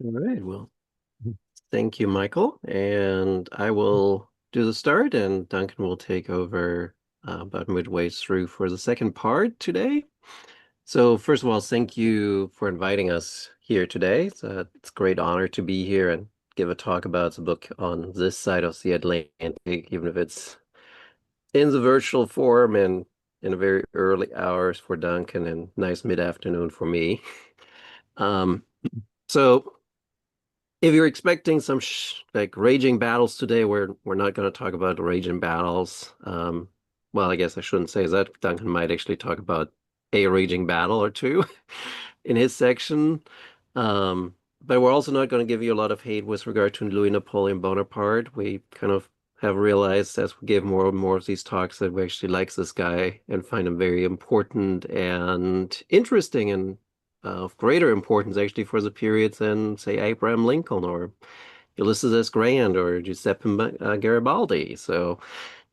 All right. Well, thank you, Michael. And I will do the start, and Duncan will take over about midway through for the second part today. So, first of all, thank you for inviting us here today. It's a great honor to be here and give a talk about the book on this side of the Atlantic, even if it's in the virtual form and in a very early hours for Duncan and nice mid-afternoon for me. Um, so if you're expecting some like raging battles today, we're not going to talk about raging battles. Well, I guess I shouldn't say that. Duncan might actually talk about a raging battle or two in his section. But we're also not going to give you a lot of hate with regard to Louis Napoleon Bonaparte. We kind of have realized as we give more and more of these talks that we actually like this guy and find him very important and interesting and of greater importance actually for the period than, say, Abraham Lincoln or Ulysses S. Grant or Giuseppe Garibaldi. So,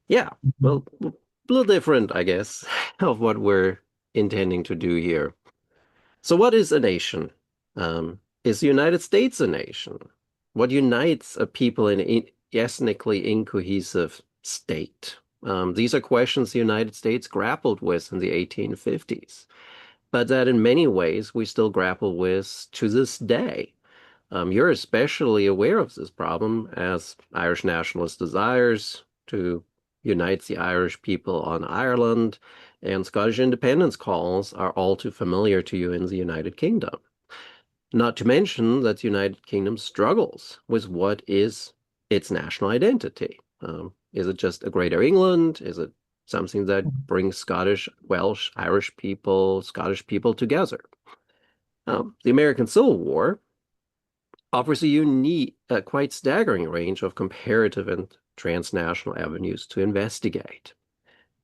yeah, Mhm. well, a little different, I guess, of what we're intending to do here. So, what is a nation? Is the United States a nation? What unites a people in an ethnically incohesive state? These are questions the United States grappled with in the 1850s, but that in many ways we still grapple with to this day. You're especially aware of this problem as Irish nationalist desires to unite the Irish people on Ireland and Scottish independence calls are all too familiar to you in the United Kingdom. Not to mention that the United Kingdom struggles with what is its national identity. Is it just a Greater England? Is it something that brings Scottish, Welsh, Irish people, Scottish people together? The American Civil War offers a unique, quite staggering range of comparative and transnational avenues to investigate.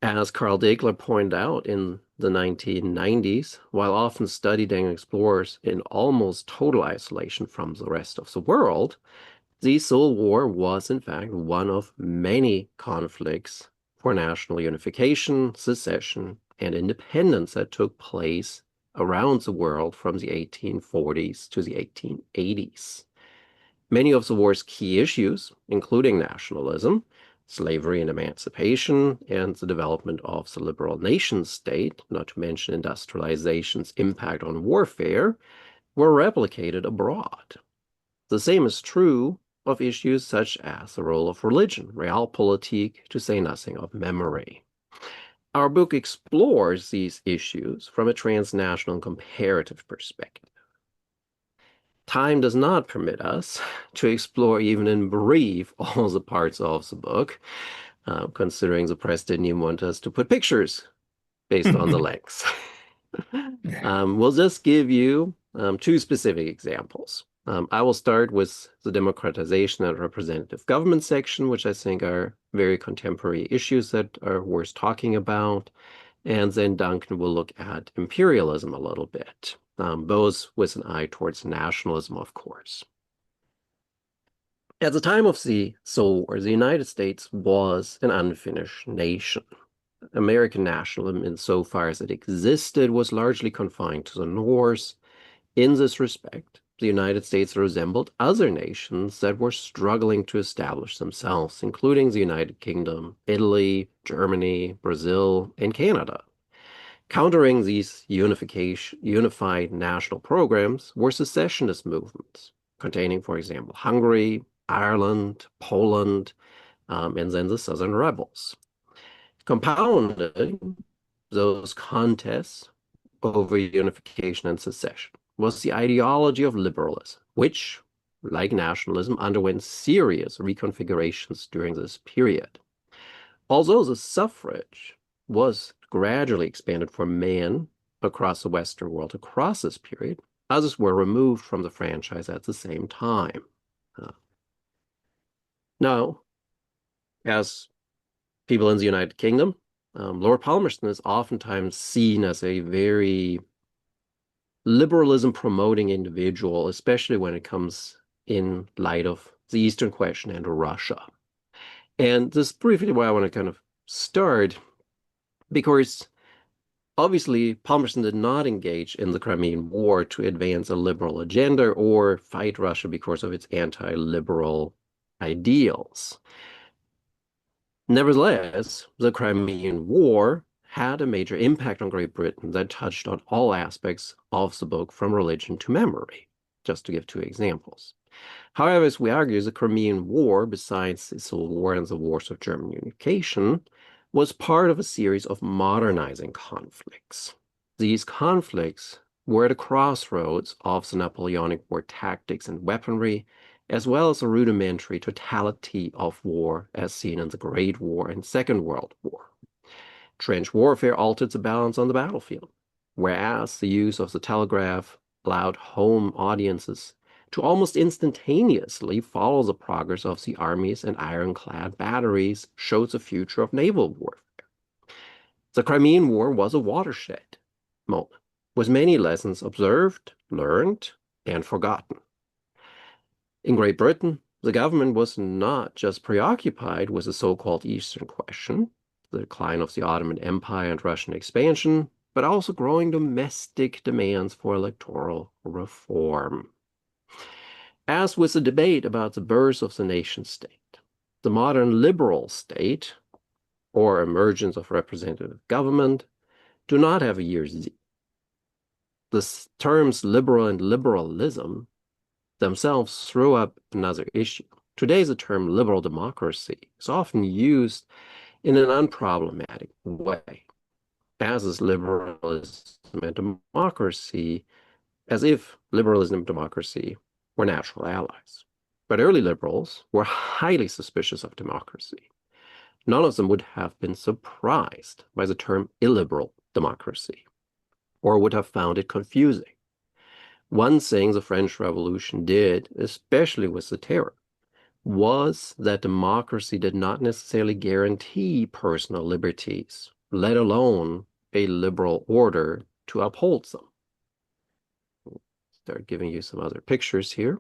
As Carl Degler pointed out in the 1990s, while often studied and explored in almost total isolation from the rest of the world, the Civil War was in fact one of many conflicts for national unification, secession, and independence that took place around the world from the 1840s to the 1880s. Many of the war's key issues, including nationalism, slavery and emancipation, and the development of the liberal nation state, not to mention industrialization's impact on warfare, were replicated abroad. The same is true of issues such as the role of religion, realpolitik, to say nothing of memory. Our book explores these issues from a transnational and comparative perspective. Time does not permit us to explore even in brief all the parts of the book, considering the press didn't even want us to put pictures based on the lengths. We'll just give you two specific examples. I will start with the democratization and representative government section, which I think are very contemporary issues that are worth talking about. And then Duncan will look at imperialism a little bit, both with an eye towards nationalism, of course. At the time of the Civil War, the United States was an unfinished nation. American nationalism, insofar as it existed, was largely confined to the North. In this respect, the United States resembled other nations that were struggling to establish themselves, including the United Kingdom, Italy, Germany, Brazil, and Canada. Countering these unified national programs were secessionist movements, containing, for example, Hungary, Ireland, Poland, and then the Southern rebels. Compounding those contests over unification and secession was the ideology of liberalism, which, like nationalism, underwent serious reconfigurations during this period. Although the suffrage was gradually expanded for men across the Western world across this period, others were removed from the franchise at the same time. Uh, Now, as people in the United Kingdom, Lord Palmerston is oftentimes seen as a very liberalism promoting individual, especially when it comes in light of the Eastern question and Russia. And this is briefly where I want to kind of start, because Obviously, Palmerston did not engage in the Crimean War to advance a liberal agenda or fight Russia because of its anti-liberal ideals. Nevertheless, the Crimean War had a major impact on Great Britain that touched on all aspects of the book from religion to memory, just to give two examples. However, as we argue, the Crimean War, besides the Civil War and the Wars of German Unification, was part of a series of modernizing conflicts. These conflicts were at a crossroads of the Napoleonic War tactics and weaponry, as well as the rudimentary totality of war as seen in the Great War and Second World War. Trench warfare altered the balance on the battlefield, whereas the use of the telegraph allowed home audiences to almost instantaneously follow the progress of the armies and ironclad batteries showed the future of naval warfare. The Crimean War was a watershed moment, with many lessons observed, learned, and forgotten. In Great Britain, the government was not just preoccupied with the so-called Eastern question, the decline of the Ottoman Empire and Russian expansion, but also growing domestic demands for electoral reform. As with the debate about the birth of the nation-state, the modern liberal state, or emergence of representative government, do not have a year Z. The terms liberal and liberalism themselves throw up another issue. Today, the term liberal democracy is often used in an unproblematic way, as is liberalism and democracy, as if liberalism and democracy were natural allies. But early liberals were highly suspicious of democracy. None of them would have been surprised by the term illiberal democracy, or would have found it confusing. One thing the French Revolution did, especially with the terror, was that democracy did not necessarily guarantee personal liberties, let alone a liberal order to uphold them. Start giving you some other pictures here.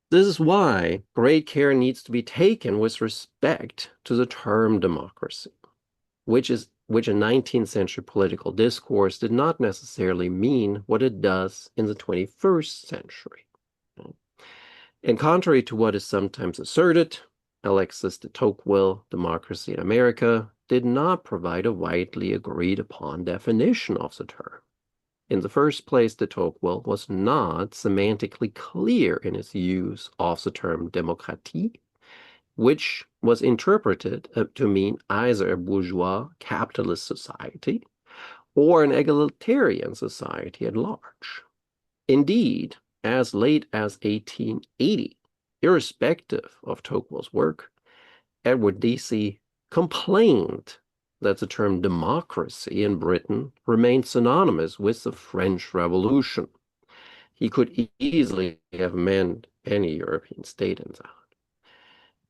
This is why great care needs to be taken with respect to the term democracy, which in 19th century political discourse did not necessarily mean what it does in the 21st century. And contrary to what is sometimes asserted, Alexis de Tocqueville, Democracy in America, did not provide a widely agreed upon definition of the term. In the first place, de Tocqueville was not semantically clear in his use of the term démocratie, which was interpreted to mean either a bourgeois capitalist society or an egalitarian society at large. Indeed, as late as 1880, irrespective of Tocqueville's work, Edward Deasy complained that the term democracy in Britain remained synonymous with the French Revolution. He could easily have meant any European state in that.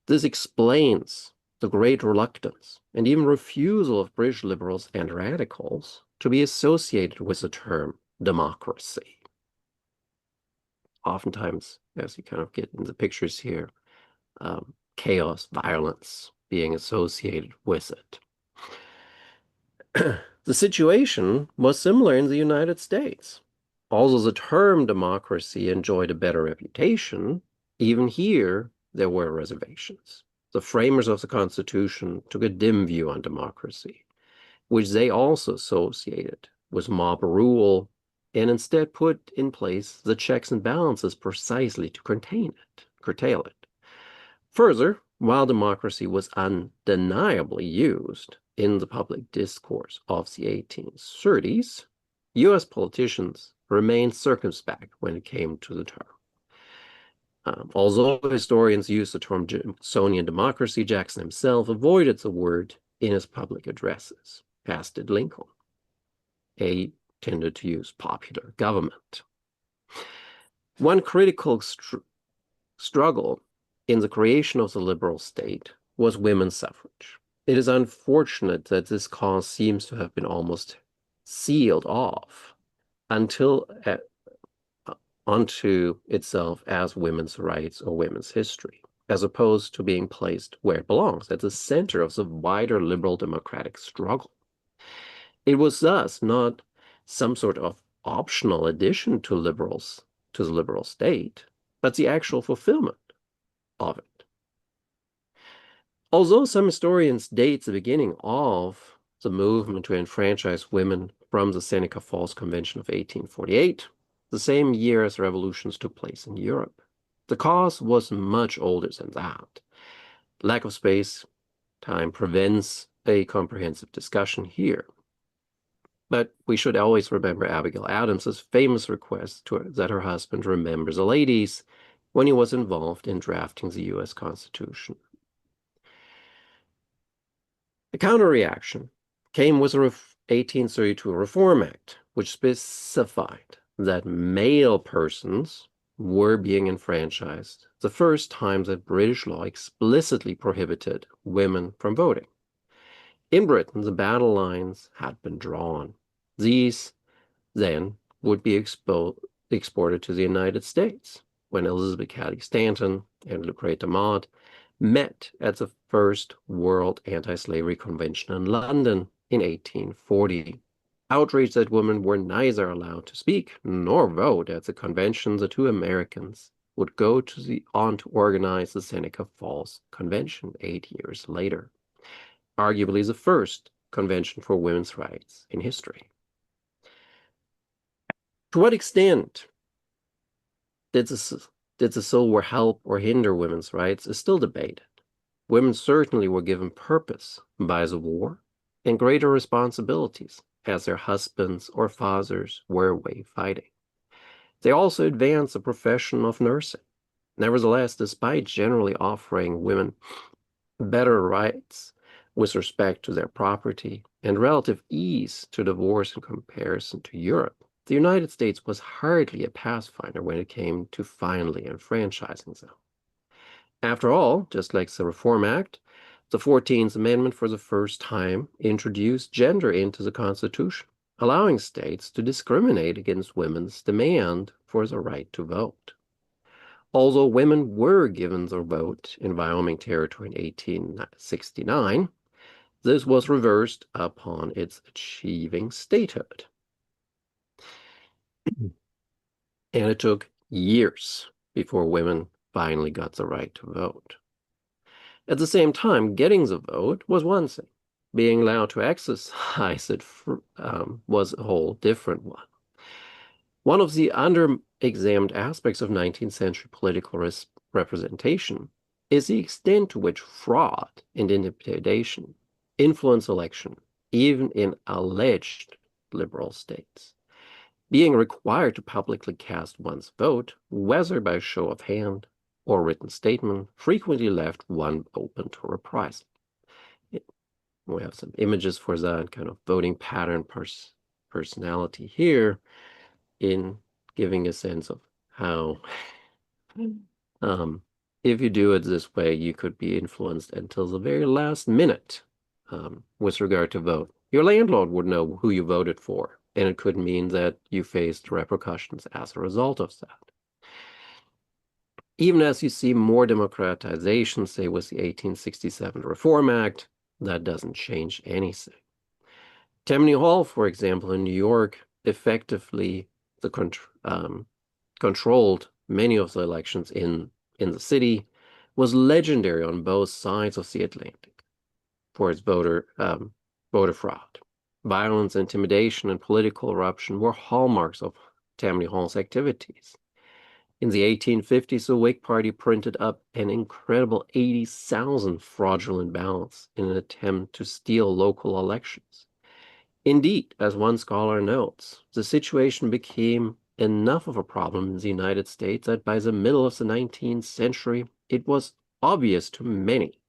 This explains the great reluctance and even refusal of British liberals and radicals to be associated with the term democracy. Oftentimes, as you kind of get in the pictures here, chaos, violence being associated with it. The situation was similar in the United States. Although the term democracy enjoyed a better reputation, even here there were reservations. The framers of the Constitution took a dim view on democracy, which they also associated with mob rule, and instead put in place the checks and balances precisely to curtail it. Further, while democracy was undeniably used in the public discourse of the 1830s, U.S. politicians remained circumspect when it came to the term. Although historians use the term Jacksonian democracy, Jackson himself avoided the word in his public addresses, as did Lincoln. He tended to use popular government. One critical struggle in the creation of the liberal state was women's suffrage. It is unfortunate that this cause seems to have been almost sealed off until onto itself as women's rights or women's history, as opposed to being placed where it belongs, at the center of the wider liberal democratic struggle. It was thus not some sort of optional addition to the liberal state, but the actual fulfillment of it. Although some historians date the beginning of the movement to enfranchise women from the Seneca Falls Convention of 1848, the same year as revolutions took place in Europe, the cause was much older than that. Lack of space, time prevents a comprehensive discussion here. But we should always remember Abigail Adams's famous request that her husband remember the ladies when he was involved in drafting the U.S. Constitution. The counter-reaction came with the 1832 Reform Act, which specified that male persons were being enfranchised, the first time that British law explicitly prohibited women from voting. In Britain, the battle lines had been drawn. These then would be exported to the United States when Elizabeth Cady Stanton and Lucretia Mott met at the First World Anti-Slavery Convention in London in 1840. Outraged that women were neither allowed to speak nor vote at the convention, the two Americans would go on to organize the Seneca Falls Convention 8 years later, arguably the first convention for women's rights in history. To what extent did the Civil War help or hinder women's rights is still debated. Women certainly were given purpose by the war and greater responsibilities as their husbands or fathers were away fighting. They also advanced the profession of nursing. Nevertheless, despite generally offering women better rights with respect to their property and relative ease to divorce in comparison to Europe, the United States was hardly a pathfinder when it came to finally enfranchising them. After all, just like the Reform Act, the 14th Amendment for the first time introduced gender into the Constitution, allowing states to discriminate against women's demand for the right to vote. Although women were given the vote in Wyoming Territory in 1869, this was reversed upon its achieving statehood. And it took years before women finally got the right to vote. At the same time, getting the vote was one thing. Being allowed to exercise it was a whole different one. One of the under-examined aspects of 19th century political representation is the extent to which fraud and intimidation influence election, even in alleged liberal states. Being required to publicly cast one's vote, whether by show of hand or written statement, frequently left one open to reprisal. We have some images for that kind of voting pattern personality here in giving a sense of how if you do it this way, you could be influenced until the very last minute with regard to vote. Your landlord would know who you voted for, and it could mean that you faced repercussions as a result of that. Even as you see more democratization, say with the 1867 Reform Act, that doesn't change anything. Tammany Hall, for example, in New York, effectively controlled many of the elections in the city, was legendary on both sides of the Atlantic for its voter fraud. Violence, intimidation, and political corruption were hallmarks of Tammany Hall's activities. In the 1850s, the Whig Party printed up an incredible 80,000 fraudulent ballots in an attempt to steal local elections. Indeed, as one scholar notes, the situation became enough of a problem in the United States that by the middle of the 19th century, it was obvious to many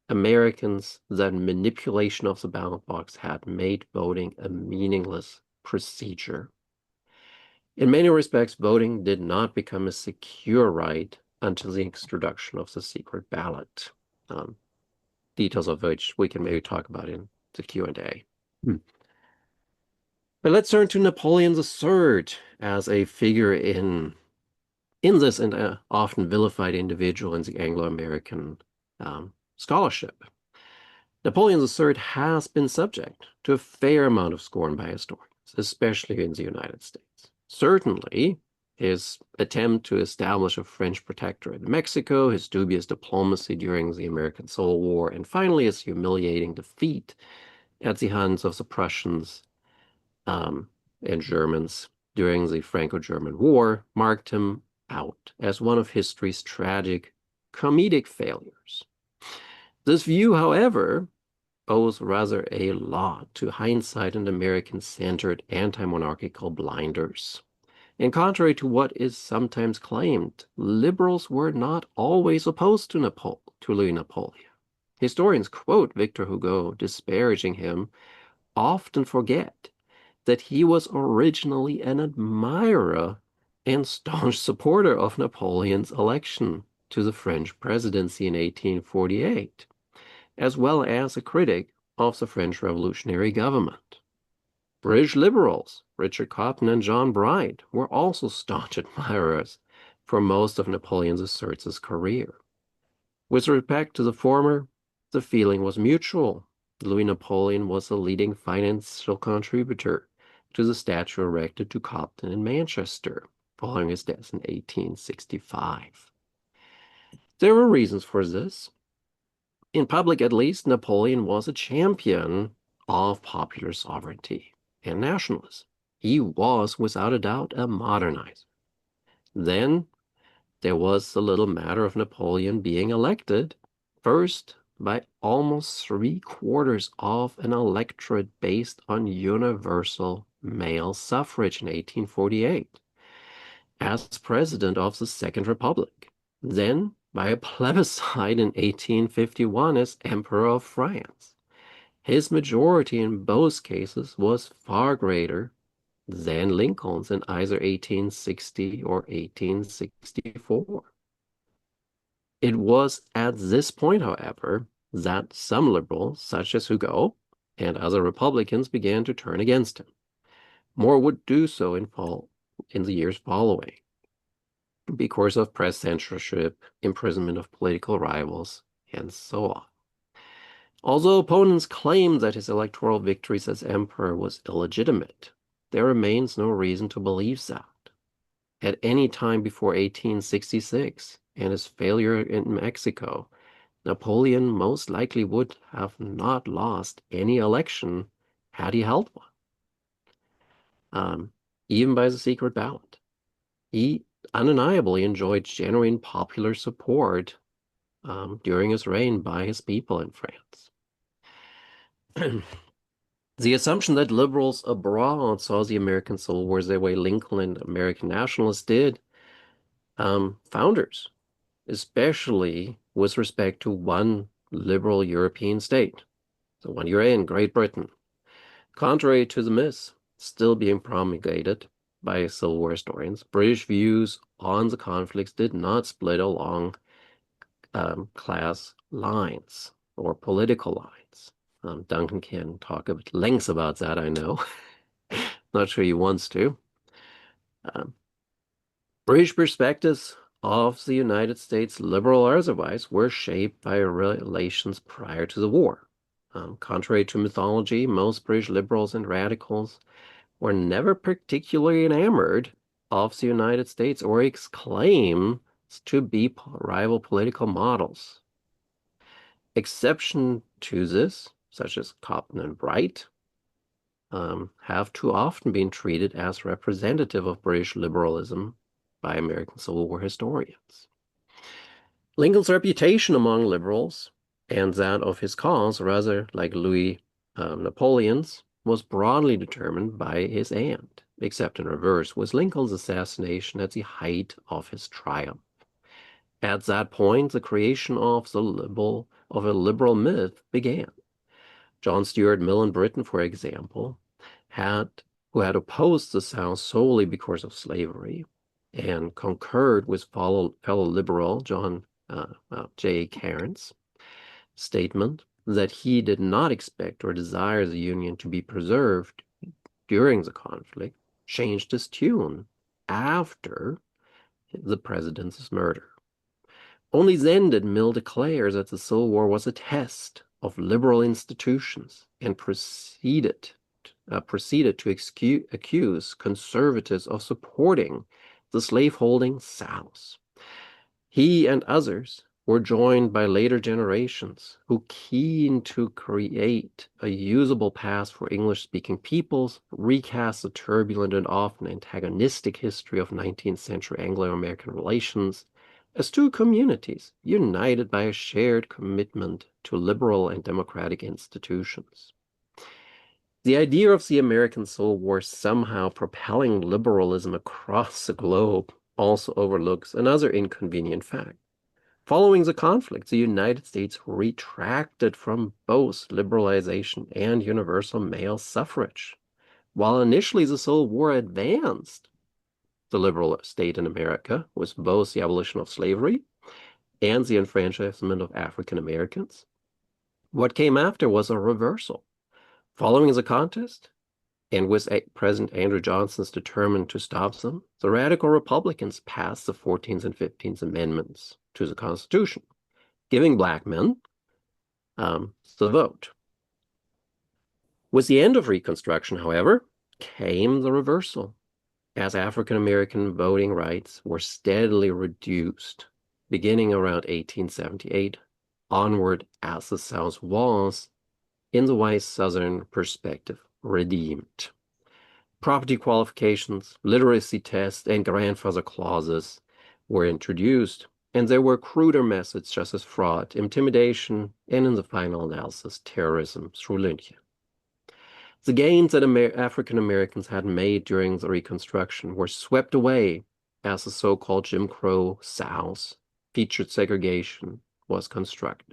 Americans that manipulation of the ballot box had made voting a meaningless procedure. In many respects, voting did not become a secure right until the introduction of the secret ballot, details of which we can maybe talk about in the Q&A. But let's turn to Napoleon III as a figure in this and often vilified individual in the Anglo-American scholarship. Napoleon III has been subject to a fair amount of scorn by historians, especially in the United States. Certainly, his attempt to establish a French protectorate in Mexico, his dubious diplomacy during the American Civil War, and finally his humiliating defeat at the hands of the Prussians um, and Germans during the Franco-German War marked him out as one of history's tragic comedic failures. This view, however, owes rather a lot to hindsight and American-centered anti-monarchical blinders. And contrary to what is sometimes claimed, liberals were not always opposed to Louis Napoleon. Historians quote Victor Hugo disparaging him, often forget that he was originally an admirer and staunch supporter of Napoleon's election to the French presidency in 1848, as well as a critic of the French revolutionary government. British liberals, Richard Cobden and John Bright, were also staunch admirers for most of Napoleon III's career. With respect to the former, the feeling was mutual. Louis Napoleon was a leading financial contributor to the statue erected to Cobden in Manchester following his death in 1865. There were reasons for this. In public, at least, Napoleon was a champion of popular sovereignty and nationalism. He was, without a doubt, a modernizer. Then there was the little matter of Napoleon being elected, first by almost 3/4 of an electorate based on universal male suffrage in 1848, as president of the Second Republic, then by a plebiscite in 1851 as Emperor of France. His majority in both cases was far greater than Lincoln's in either 1860 or 1864. It was at this point, however, that some liberals, such as Hugo and other Republicans, began to turn against him. More would do so in the years following, because of press censorship, imprisonment of political rivals, and so on. Although opponents claimed that his electoral victories as emperor was illegitimate, there remains no reason to believe that. At any time before 1866 and his failure in Mexico, Napoleon most likely would have not lost any election had he held one, even by the secret ballot. He undeniably enjoyed genuine popular support during his reign by his people in France. The assumption that liberals abroad saw the American Civil War the way Lincoln and American nationalists did, founders, especially with respect to one liberal European state, the one you're in, Great Britain. Contrary to the myths still being promulgated by Civil War historians, British views on the conflicts did not split along class lines or political lines. Duncan can talk at length about that, I know. Not sure he wants to. British perspectives of the United States, liberal or otherwise, were shaped by relations prior to the war. Contrary to mythology, most British liberals and radicals were never particularly enamored of the United States or its claims to be rival political models. Exception to this, such as Cobden and Bright, have too often been treated as representative of British liberalism by American Civil War historians. Lincoln's reputation among liberals and that of his cause, rather like Louis Napoleon's, was broadly determined by his end, except in reverse, with Lincoln's assassination at the height of his triumph. At that point, the creation of a liberal myth began. John Stuart Mill in Britain, for example, who had opposed the South solely because of slavery and concurred with fellow liberal John J. Cairns' statement that he did not expect or desire the Union to be preserved during the conflict, changed his tune after the president's murder. Only then did Mill declare that the Civil War was a test of liberal institutions and proceeded to accuse conservatives of supporting the slaveholding South. He and others were joined by later generations who, keen to create a usable past for English-speaking peoples, recast the turbulent and often antagonistic history of 19th century Anglo-American relations as two communities united by a shared commitment to liberal and democratic institutions. The idea of the American Civil War somehow propelling liberalism across the globe also overlooks another inconvenient fact. Following the conflict, the United States retracted from both liberalization and universal male suffrage. While initially the Civil War advanced the liberal state in America with both the abolition of slavery and the enfranchisement of African Americans, what came after was a reversal. Following the contest, and with President Andrew Johnson's determined to stop them, the radical Republicans passed the 14th and 15th Amendments to the Constitution, giving black men the vote. With the end of Reconstruction, however, came the reversal, as African American voting rights were steadily reduced, beginning around 1878, onward as the South was, in the white Southern perspective, redeemed. Property qualifications, literacy tests, and grandfather clauses were introduced, and there were cruder methods such as fraud, intimidation, and in the final analysis, terrorism through lynching. The gains that African Americans had made during the Reconstruction were swept away as the so-called Jim Crow South featuring segregation was constructed.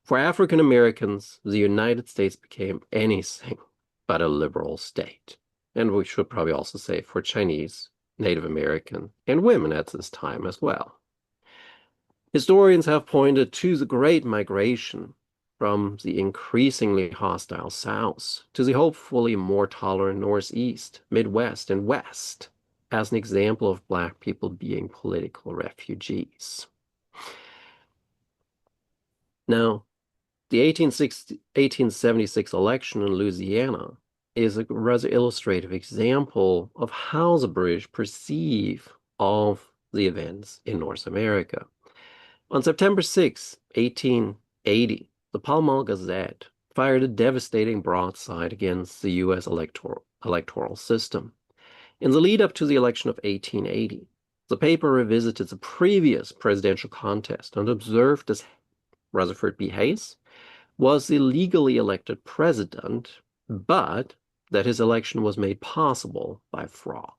For African Americans, the United States became anything but a liberal state. And we should probably also say for Chinese, Native American, and women at this time as well. Historians have pointed to the Great Migration from the increasingly hostile South to the hopefully more tolerant Northeast, Midwest, and West as an example of Black people being political refugees. Now, the 1876 election in Louisiana is a rather illustrative example of how the British perceive of the events in North America. On September 6, 1880, the Pall Mall Gazette fired a devastating broadside against the U.S. electoral system. In the lead-up to the election of 1880, the paper revisited the previous presidential contest and observed that Rutherford B. Hayes was the legally elected president, but that his election was made possible by fraud.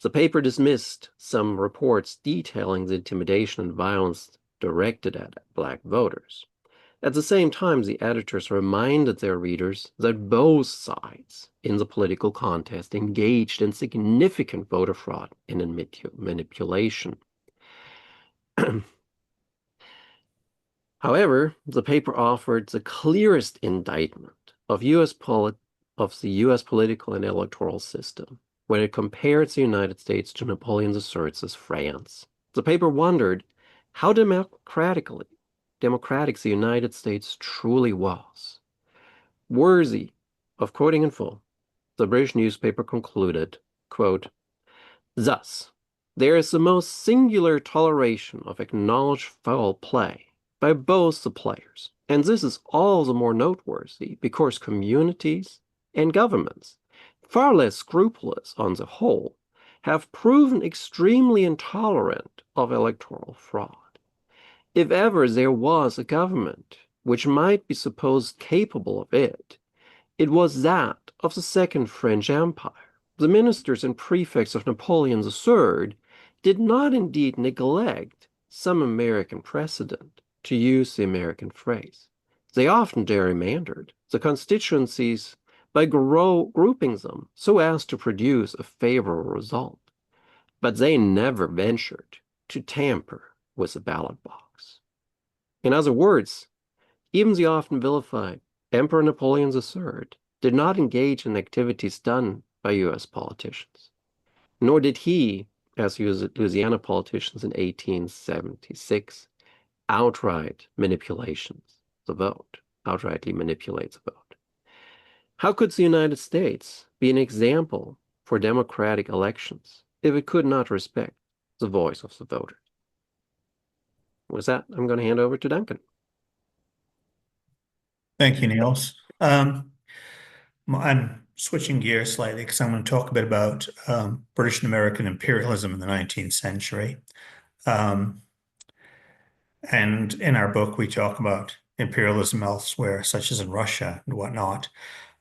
The paper dismissed some reports detailing the intimidation and violence directed at Black voters. At the same time, the editors reminded their readers that both sides in the political contest engaged in significant voter fraud and in manipulation. However, the paper offered the clearest indictment of the U.S. political and electoral system when it compared the United States to Napoleon III's France. The paper wondered how democratic the United States truly was. Worthy of quoting in full, the British newspaper concluded, quote, "Thus, there is the most singular toleration of acknowledged foul play by both the players, and this is all the more noteworthy because communities and governments, far less scrupulous on the whole, have proven extremely intolerant of electoral fraud. If ever there was a government which might be supposed capable of it, it was that of the Second French Empire. The ministers and prefects of Napoleon III did not indeed neglect some American precedent, to use the American phrase. They often gerrymandered the constituencies by grouping them so as to produce a favorable result, but they never ventured to tamper with the ballot box. In other words, even the often vilified Emperor Napoleon III did not engage in activities done by U.S. politicians, nor did he, as Louisiana politicians in 1876, outright manipulations the vote, outrightly manipulates the vote. How could the United States be an example for democratic elections if it could not respect the voice of the voter? With that, I'm going to hand over to Duncan. Thank you, Niels. I'm switching gears slightly because I'm going to talk a bit about British and American imperialism in the 19th century. And in our book, we talk about imperialism elsewhere, such as in Russia and whatnot,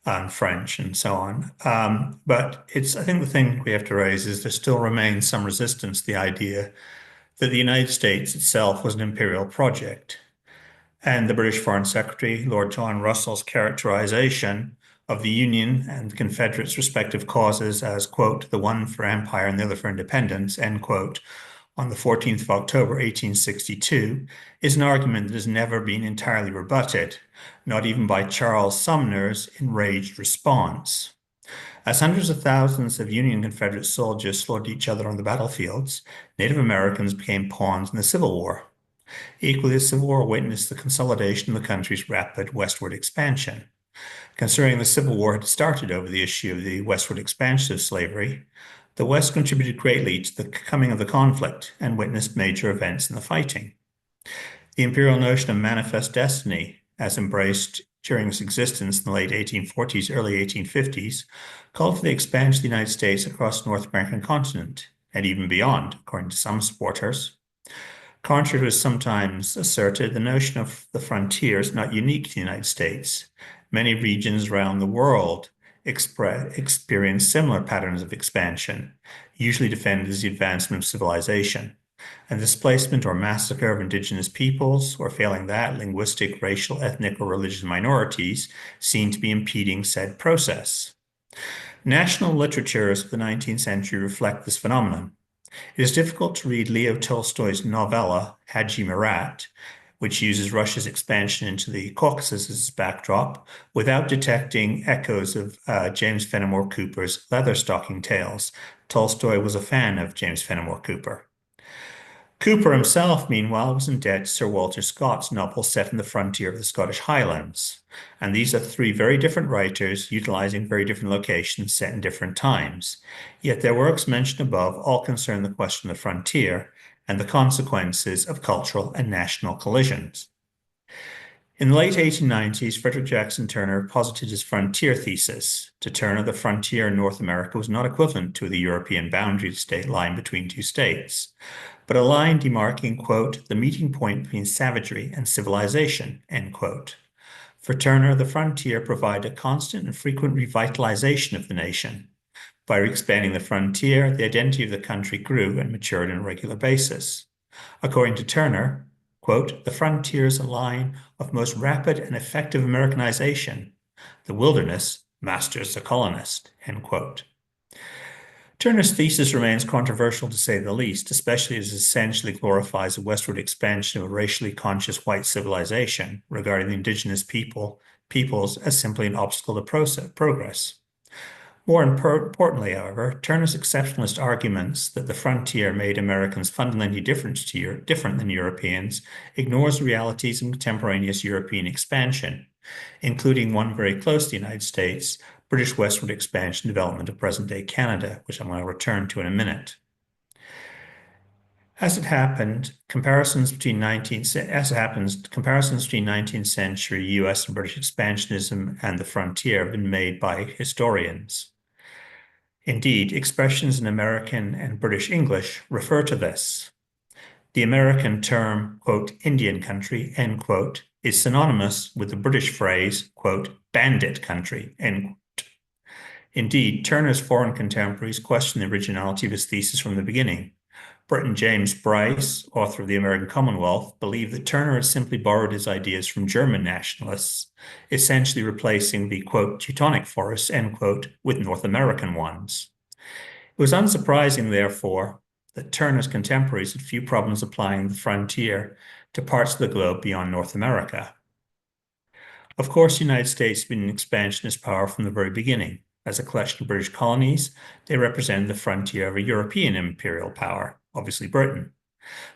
and French and so on. But I think the thing we have to raise is there still remains some resistance to the idea that the United States itself was an imperial project. And the British Foreign Secretary, Lord John Russell's characterization of the Union and the Confederates' respective causes as, quote, the one for empire and the other for independence, end quote, on the 14th of October, 1862, is an argument that has never been entirely rebutted, not even by Charles Sumner's enraged response. As hundreds of thousands of Union and Confederate soldiers slaughtered each other on the battlefields, Native Americans became pawns in the Civil War. Equally, the Civil War witnessed the consolidation of the country's rapid westward expansion. Considering the Civil War had started over the issue of the westward expansion of slavery, the West contributed greatly to the coming of the conflict and witnessed major events in the fighting. The imperial notion of manifest destiny, as embraced during its existence in the late 1840s, early 1850s, called for the expansion of the United States across the North American continent, and even beyond, according to some supporters. Contrary to what is sometimes asserted, the notion of the frontier is not unique to the United States. Many regions around the world experience similar patterns of expansion, usually defended as the advancement of civilization, and displacement or massacre of indigenous peoples, or failing that, linguistic, racial, ethnic, or religious minorities seem to be impeding said process. National literatures of the 19th century reflect this phenomenon. It is difficult to read Leo Tolstoy's novella, Haji Marat, which uses Russia's expansion into the Caucasus as its backdrop, without detecting echoes of James Fenimore Cooper's Leatherstocking Tales. Tolstoy was a fan of James Fenimore Cooper. Cooper himself, meanwhile, was in debt to Sir Walter Scott's novel set in the frontier of the Scottish Highlands. And these are three very different writers utilizing very different locations set in different times. Yet their works mentioned above all concern the question of the frontier and the consequences of cultural and national collisions. In the late 1890s, Frederick Jackson Turner posited his frontier thesis. To Turner, the frontier in North America was not equivalent to the European boundary state line between two states, but a line demarking, quote, the meeting point between savagery and civilization, end quote. For Turner, the frontier provided a constant and frequent revitalization of the nation. By expanding the frontier, the identity of the country grew and matured on a regular basis. According to Turner, quote, the frontier is a line of most rapid and effective Americanization. The wilderness masters the colonist, end quote. Turner's thesis remains controversial to say the least, especially as it essentially glorifies the westward expansion of a racially conscious white civilization, regarding the indigenous peoples as simply an obstacle to progress. More importantly, however, Turner's exceptionalist arguments that the frontier made Americans fundamentally different than Europeans ignores the realities of contemporaneous European expansion, including one very close to the United States, British westward expansion development of present-day Canada, which I'm going to return to in a minute. As it happens, comparisons between 19th century US and British expansionism and the frontier have been made by historians. Indeed, expressions in American and British English refer to this. The American term, quote, Indian country, end quote, is synonymous with the British phrase, quote, bandit country, end quote. Indeed, Turner's foreign contemporaries questioned the originality of his thesis from the beginning. Burton James Bryce, author of The American Commonwealth, believed that Turner had simply borrowed his ideas from German nationalists, essentially replacing the, quote, Teutonic forests, end quote, with North American ones. It was unsurprising, therefore, that Turner's contemporaries had few problems applying the frontier to parts of the globe beyond North America. Of course, the United States had been an expansionist power from the very beginning. As a collection of British colonies, they represented the frontier of a European imperial power, obviously Britain.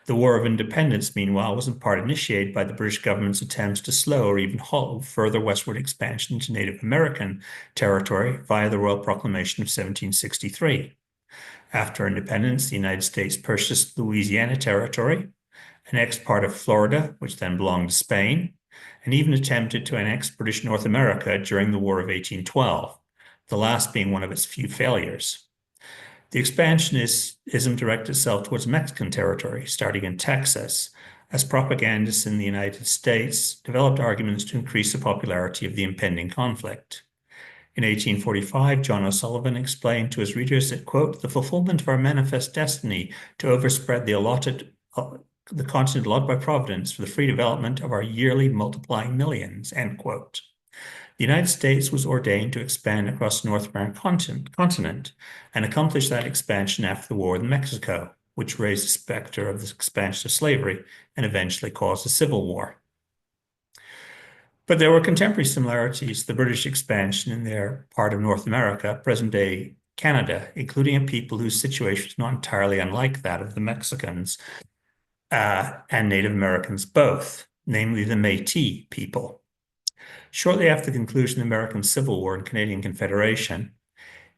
The War of Independence, meanwhile, was in part initiated by the British government's attempts to slow or even halt further westward expansion into Native American territory via the Royal Proclamation of 1763. After independence, the United States purchased Louisiana Territory, annexed part of Florida, which then belonged to Spain, and even attempted to annex British North America during the War of 1812, the last being one of its few failures. The expansionism directed itself towards Mexican territory, starting in Texas, as propagandists in the United States developed arguments to increase the popularity of the impending conflict. In 1845, John O'Sullivan explained to his readers that, quote, the fulfillment of our manifest destiny to overspread the continent allotted by Providence for the free development of our yearly multiplying millions, end quote. The United States was ordained to expand across the North American continent and accomplish that expansion after the war with Mexico, which raised the specter of the expansion of slavery and eventually caused a civil war. But there were contemporary similarities to the British expansion in their part of North America, present-day Canada, including a people whose situation was not entirely unlike that of the Mexicans and Native Americans both, namely the Métis people. Shortly after the conclusion of the American Civil War and Canadian Confederation,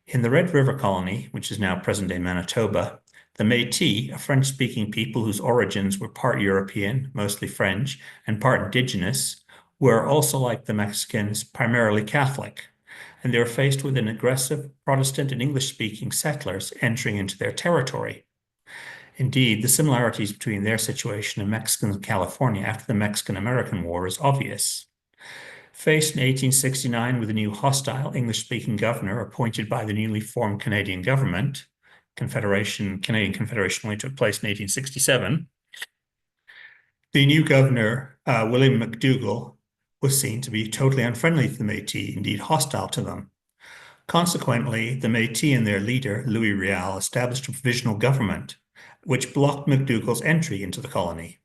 in the Red River Colony, which is now present-day Manitoba, the Métis, a French-speaking people whose origins were part European, mostly French, and part indigenous, were also, like the Mexicans, primarily Catholic, and they were faced with an aggressive Protestant and English-speaking settlers entering into their territory. Indeed, the similarities between their situation and Mexicans in California after the Mexican-American War is obvious. Faced in 1869 with a new hostile English-speaking governor appointed by the newly formed Canadian government, Canadian Confederation only took place in 1867, the new governor, William McDougall, was seen to be totally unfriendly to the Métis, indeed hostile to them. Consequently, the Métis and their leader, Louis Riel, established a provisional government, which blocked McDougall's entry into the colony.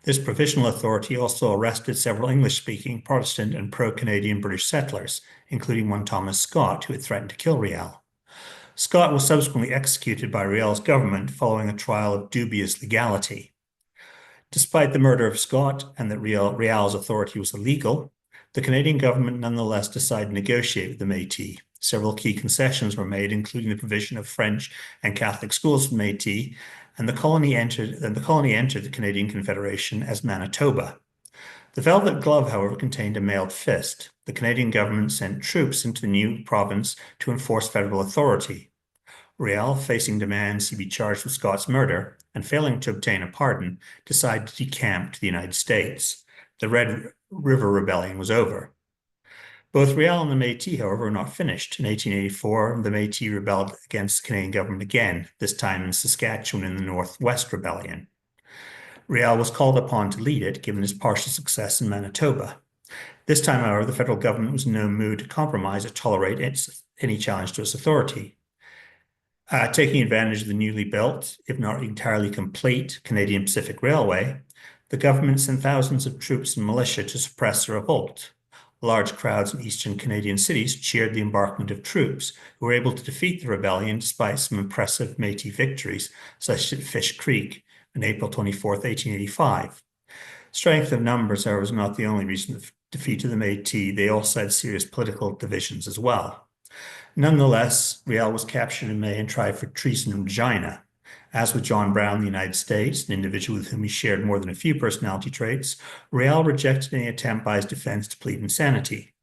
This provisional authority also arrested several English-speaking Protestant and pro-Canadian British settlers, including one Thomas Scott, who had threatened to kill Riel. Scott was subsequently executed by Riel's government following a trial of dubious legality. Despite the murder of Scott and that Riel's authority was illegal, the Canadian government nonetheless decided to negotiate with the Métis. Several key concessions were made, including the provision of French and Catholic schools for Métis, and the colony entered the Canadian Confederation as Manitoba. The velvet glove, however, contained a mailed fist. The Canadian government sent troops into the new province to enforce federal authority. Riel, facing demands he be charged with Scott's murder and failing to obtain a pardon, decided to decamp to the United States. The Red River Rebellion was over. Both Riel and the Métis, however, were not finished. In 1884, the Métis rebelled against the Canadian government again, this time in Saskatchewan in the Northwest Rebellion. Riel was called upon to lead it, given his partial success in Manitoba. This time, however, the federal government was in no mood to compromise or tolerate any challenge to its authority. Taking advantage of the newly built, if not entirely complete, Canadian Pacific Railway, the government sent thousands of troops and militia to suppress the revolt. Large crowds in eastern Canadian cities cheered the embarkment of troops, who were able to defeat the rebellion despite some impressive Métis victories, such as at Fish Creek on April 24, 1885. Strength of numbers, however, was not the only reason for the defeat of the Métis. They also had serious political divisions as well. Nonetheless, Riel was captured in May and tried for treason in Regina. As with John Brown in the United States, an individual with whom he shared more than a few personality traits, Riel rejected any attempt by his defense to plead insanity.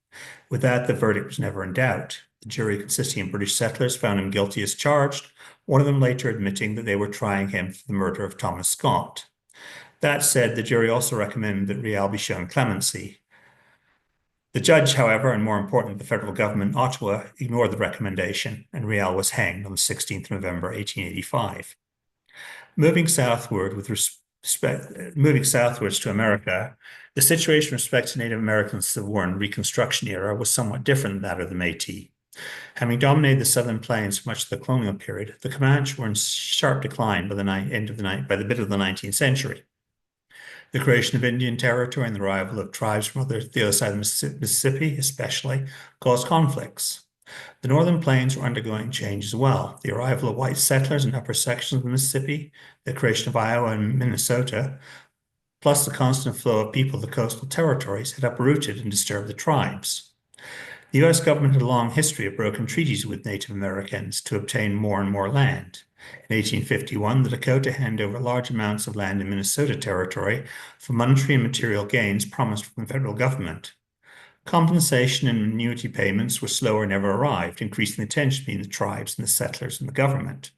With that, the verdict was never in doubt. The jury, consisting of British settlers, found him guilty as charged, one of them later admitting that they were trying him for the murder of Thomas Scott. That said, the jury also recommended that Riel be shown clemency. The judge, however, and more importantly, the federal government in Ottawa, ignored the recommendation, and Riel was hanged on the 16th of November, 1885. Moving southwards to America, the situation with respect to Native American Civil War and Reconstruction era was somewhat different than that of the Métis. Having dominated the Southern Plains for much of the colonial period, the Comanche were in sharp decline by the mid of the 19th century. The creation of Indian Territory and the arrival of tribes from the other side of the Mississippi, especially, caused conflicts. The northern plains were undergoing change as well. The arrival of white settlers in upper sections of the Mississippi, the creation of Iowa and Minnesota, plus the constant flow of people to the coastal territories had uprooted and disturbed the tribes. The U.S. government had a long history of broken treaties with Native Americans to obtain more and more land. In 1851, the Dakota handed over large amounts of land in Minnesota Territory for monetary and material gains promised from the federal government. Compensation and annuity payments were slow or never arrived, increasing the tension between the tribes and the settlers and the government.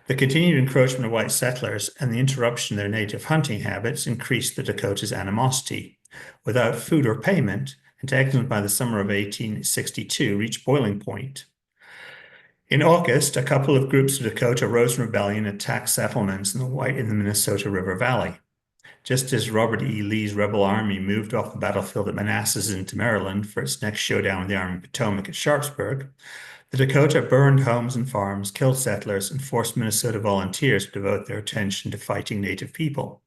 The continued encroachment of white settlers and the interruption of their native hunting habits increased the Dakotas' animosity. Without food or payment, antagonism by the summer of 1862 reached boiling point. In August, a couple of groups of Dakota rose in rebellion and attacked settlements in the Minnesota River Valley. Just as Robert E. Lee's rebel army moved off the battlefield at Manassas into Maryland for its next showdown with the Army of Potomac at Sharpsburg, the Dakota burned homes and farms, killed settlers, and forced Minnesota volunteers to devote their attention to fighting Native people.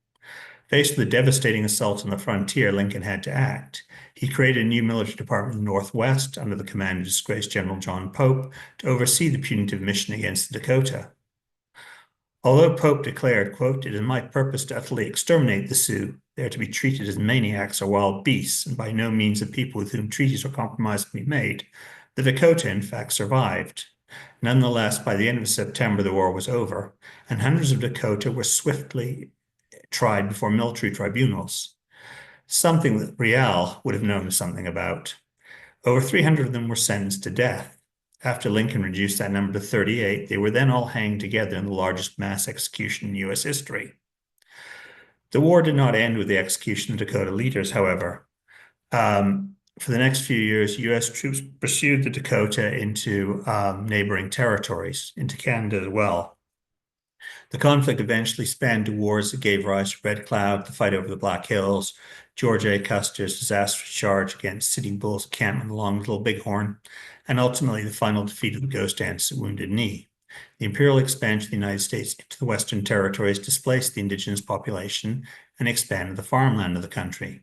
Faced with a devastating assault on the frontier, Lincoln had to act. He created a new military department in the Northwest under the command of disgraced General John Pope to oversee the punitive mission against the Dakota. Although Pope declared, quote, "It is my purpose to utterly exterminate the Sioux. They are to be treated as maniacs or wild beasts, and by no means a people with whom treaties or compromises can be made," the Dakota, in fact, survived. Nonetheless, by the end of September, the war was over, and hundreds of Dakota were swiftly tried before military tribunals, something that Riel would have known something about. Over 300 of them were sentenced to death. After Lincoln reduced that number to 38, they were then all hanged together in the largest mass execution in U.S. history. The war did not end with the execution of Dakota leaders, however. For the next few years, U.S. troops pursued the Dakota into neighboring territories, into Canada as well. The conflict eventually spanned to wars that gave rise to Red Cloud, the fight over the Black Hills, George A. Custer's disastrous charge against Sitting Bull's encampment along Little Bighorn, and ultimately the final defeat of the Ghost Ants at Wounded Knee. The imperial expansion of the United States into the Western territories displaced the indigenous population and expanded the farmland of the country.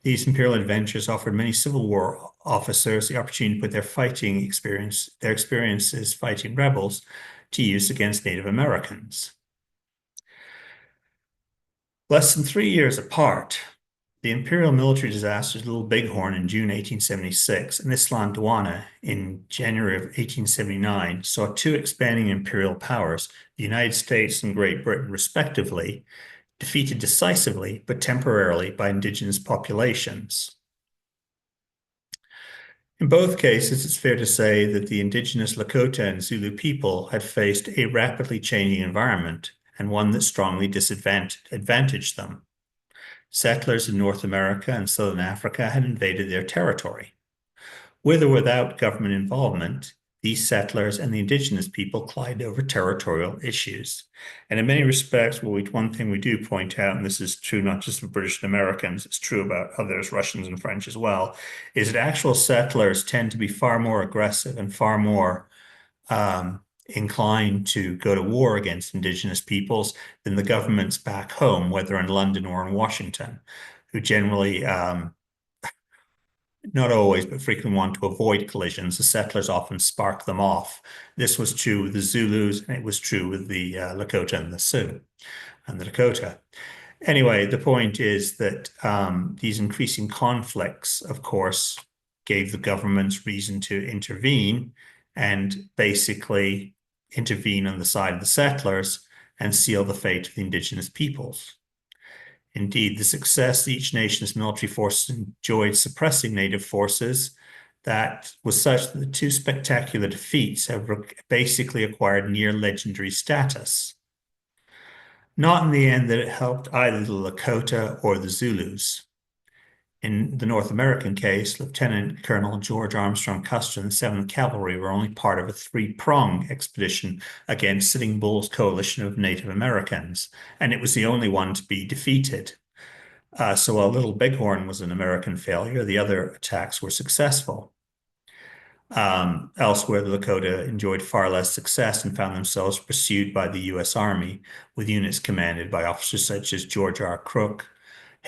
These imperial adventures offered many Civil War officers the opportunity to put their experiences fighting rebels to use against Native Americans. Less than 3 years apart, the imperial military disasters of Little Bighorn in June 1876 and Isandlwana in January of 1879 saw two expanding imperial powers, the United States and Great Britain respectively, defeated decisively but temporarily by indigenous populations. In both cases, it's fair to say that the indigenous Lakota and Zulu people had faced a rapidly changing environment and one that strongly disadvantaged them. Settlers in North America and Southern Africa had invaded their territory. With or without government involvement, these settlers and the indigenous people collided over territorial issues. And in many respects, one thing we do point out, and this is true not just of British and Americans, it's true about others, Russians and French as well, is that actual settlers tend to be far more aggressive and far more inclined to go to war against indigenous peoples than the governments back home, whether in London or in Washington, who generally not always, but frequently want to avoid collisions. The settlers often spark them off. This was true with the Zulus, and it was true with the Lakota and the Sioux and the Dakota. Anyway, the point is that these increasing conflicts, of course, gave the governments reason to intervene and basically intervene on the side of the settlers and seal the fate of the indigenous peoples. Indeed, the success each nation's military forces enjoyed suppressing native forces that was such that the two spectacular defeats have basically acquired near legendary status. Not in the end that it helped either the Lakota or the Zulus. In the North American case, Lieutenant Colonel George Armstrong Custer and the 7th Cavalry were only part of a three-pronged expedition against Sitting Bull's coalition of Native Americans, and it was the only one to be defeated. So while Little Bighorn was an American failure, the other attacks were successful. Elsewhere, the Lakota enjoyed far less success and found themselves pursued by the U.S. Army, with units commanded by officers such as George R. Crook,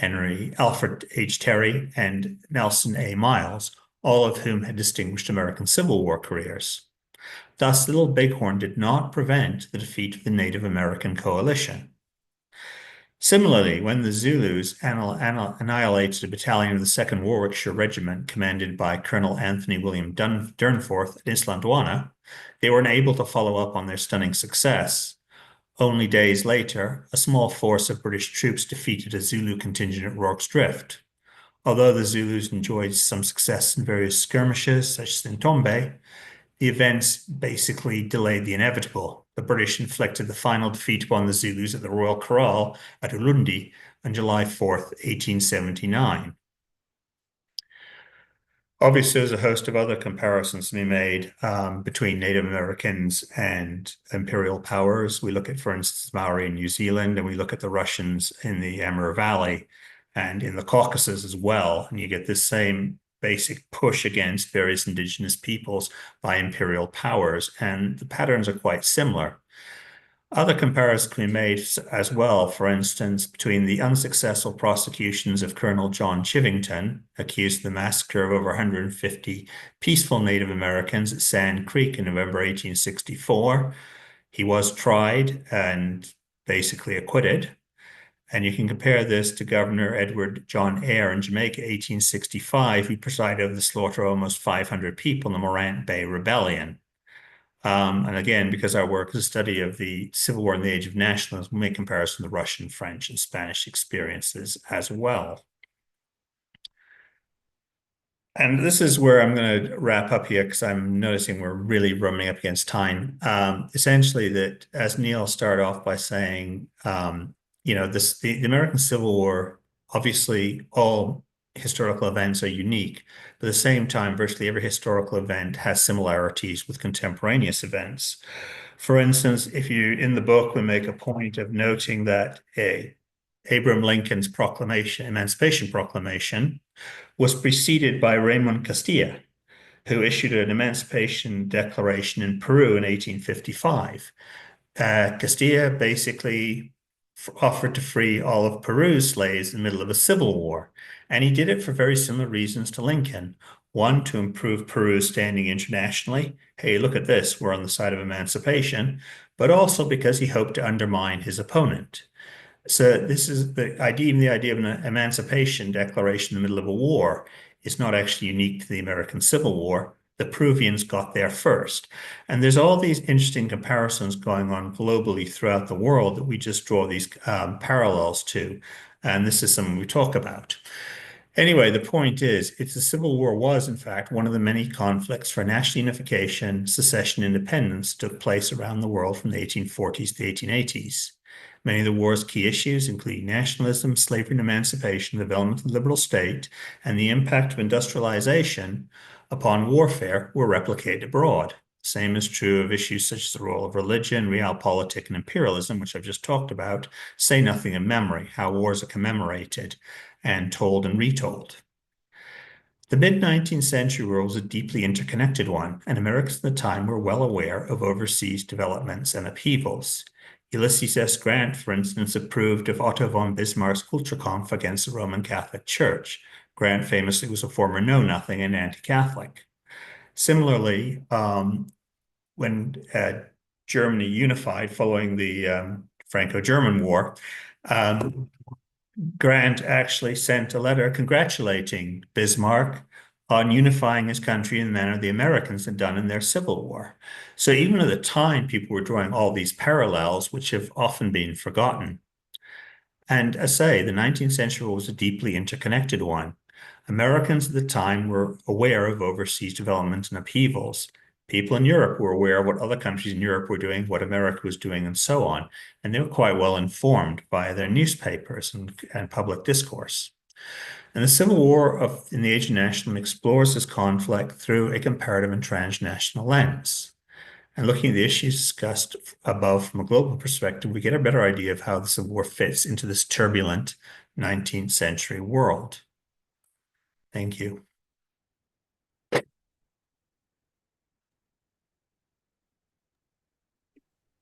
Alfred H. Terry, and Nelson A. Miles, all of whom had distinguished American Civil War careers. Thus, Little Bighorn did not prevent the defeat of the Native American coalition. Similarly, when the Zulus annihilated a battalion of the 2nd Warwickshire Regiment commanded by Colonel Anthony William Durnforth at Islandwana, they were unable to follow up on their stunning success. Only days later, a small force of British troops defeated a Zulu contingent at Rorke's Drift. Although the Zulus enjoyed some success in various skirmishes, such as in Tombe, the events basically delayed the inevitable. The British inflicted the final defeat upon the Zulus at the Royal Corral at Ulundi on July 4th, 1879. Obviously, there's a host of other comparisons to be made between Native Americans and imperial powers. We look at, for instance, Maori in New Zealand, and we look at the Russians in the Amur Valley and in the Caucasus as well. And you get this same basic push against various indigenous peoples by imperial powers, and the patterns are quite similar. Other comparisons can be made as well, for instance, between the unsuccessful prosecutions of Colonel John Chivington, accused of the massacre of over 150 peaceful Native Americans at Sand Creek in November 1864. He was tried and basically acquitted. And you can compare this to Governor Edward John Eyre in Jamaica, 1865, who presided over the slaughter of almost 500 people in the Morant Bay Rebellion. And again, because our work is a study of the Civil War and the Age of Nationalism, we make comparison to the Russian, French, and Spanish experiences as well. And this is where I'm going to wrap up here because I'm noticing we're really running up against time. Essentially, that as Neil started off by saying, the American Civil War, obviously, all historical events are unique, but at the same time, virtually every historical event has similarities with contemporaneous events. For instance, in the book, we make a point of noting that Abraham Lincoln's Emancipation Proclamation, was preceded by Ramon Castilla, who issued an Emancipation Declaration in Peru in 1855. Castilla basically offered to free all of Peru's slaves in the middle of a civil war, and he did it for very similar reasons to Lincoln. One, to improve Peru's standing internationally. Hey, look at this, we're on the side of emancipation, but also because he hoped to undermine his opponent. So this is the idea of an emancipation declaration in the middle of a war is not actually unique to the American Civil War. The Peruvians got there first. And there's all these interesting comparisons going on globally throughout the world that we just draw these parallels to. And this is something we talk about. Anyway, the point is, the Civil War was, in fact, one of the many conflicts for national unification, secession, independence took place around the world from the 1840s to the 1880s. Many of the war's key issues, including nationalism, slavery and emancipation, the development of the liberal state, and the impact of industrialization upon warfare, were replicated abroad. The same is true of issues such as the role of religion, realpolitik, and imperialism, which I've just talked about, say nothing of memory, how wars are commemorated and told and retold. The mid-19th century world was a deeply interconnected one, and Americans at the time were well aware of overseas developments and upheavals. Ulysses S. Grant, for instance, approved of Otto von Bismarck's Kulturkampf against the Roman Catholic Church. Grant famously was a former know-nothing and anti-Catholic. Similarly, when Germany unified following the Franco-German War, Grant actually sent a letter congratulating Bismarck on unifying his country in the manner the Americans had done in their Civil War. So even at the time, people were drawing all these parallels, which have often been forgotten. And as I say, the 19th century was a deeply interconnected one. Americans at the time were aware of overseas developments and upheavals. People in Europe were aware of what other countries in Europe were doing, what America was doing, and so on. And they were quite well informed by their newspapers and public discourse. And the Civil War in the Age of Nationalism explores this conflict through a comparative and transnational lens. And looking at the issues discussed above from a global perspective, we get a better idea of how the Civil War fits into this turbulent 19th century world. Thank you.